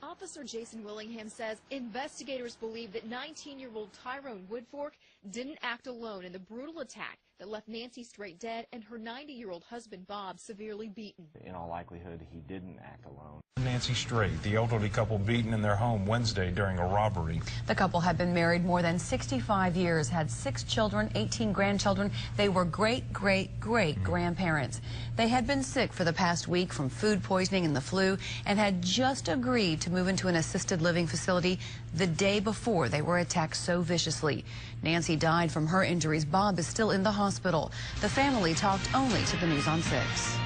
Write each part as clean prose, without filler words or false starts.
Officer Jason Willingham says investigators believe that 19-year-old Tyrone Woodfork didn't act alone in the brutal attack that left Nancy Strait dead and her 90-year-old husband Bob severely beaten. In all likelihood, he didn't act alone. Nancy Strait, the elderly couple beaten in their home Wednesday during a robbery. The couple had been married more than 65 years, had 6 children, 18 grandchildren. They were great-great-great-grandparents. They had been sick for the past week from food poisoning and the flu and had just agreed to move into an assisted living facility the day before they were attacked so viciously. Nancy died from her injuries. Bob is still in the hospital. The family talked only to the News on 6.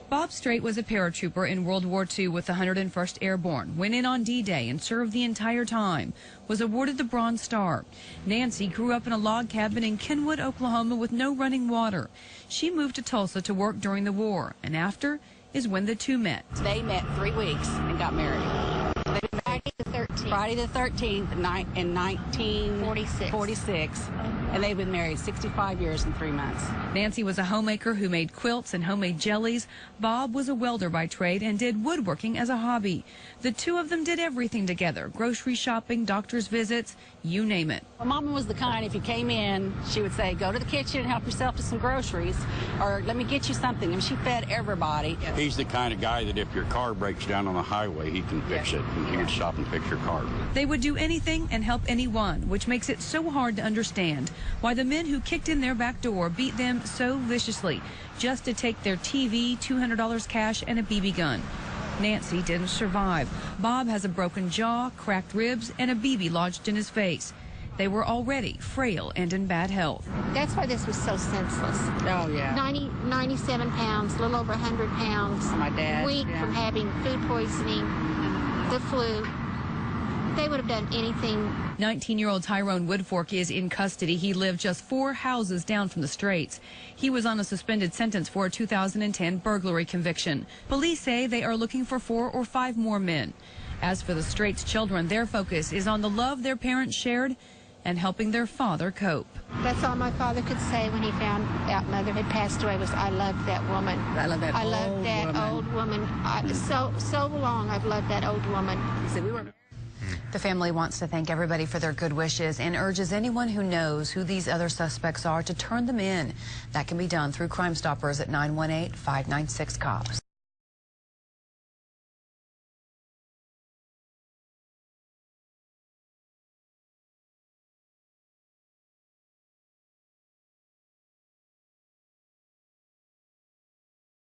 Bob Strait was a paratrooper in World War II with the 101st Airborne, went in on D-Day and served the entire time, was awarded the Bronze Star. Nancy grew up in a log cabin in Kenwood, Oklahoma with no running water. She moved to Tulsa to work during the war, and after is when the two met. They met 3 weeks and got married. Friday the 13th in 1946. And they've been married 65 years and 3 months. Nancy was a homemaker who made quilts and homemade jellies. Bob was a welder by trade and did woodworking as a hobby. The two of them did everything together, grocery shopping, doctor's visits, you name it. My mama was the kind, if you came in, she would say, go to the kitchen and help yourself to some groceries, or let me get you something. And she fed everybody. He's the kind of guy that if your car breaks down on the highway, he can fix it, and he can stop and fix your car. They would do anything and help anyone, which makes it so hard to understand why the men who kicked in their back door beat them so viciously just to take their TV, $200 cash, and a BB gun. Nancy didn't survive. Bob has a broken jaw, cracked ribs, and a BB lodged in his face. They were already frail and in bad health. That's why this was so senseless. Oh, yeah. 97 pounds, a little over 100 pounds. My dad. Weak from having food poisoning, the flu. They would have done anything. 19-year-old Tyrone Woodfork is in custody. He lived just 4 houses down from the Straits. He was on a suspended sentence for a 2010 burglary conviction. Police say they are looking for 4 or 5 more men. As for the Straits' children, their focus is on the love their parents shared and helping their father cope. That's all my father could say when he found out Mother had passed away was, I loved that woman. I love that old woman. So long I've loved that old woman. He said we were... The family wants to thank everybody for their good wishes and urges anyone who knows who these other suspects are to turn them in. That can be done through Crime Stoppers at 918-596-COPS.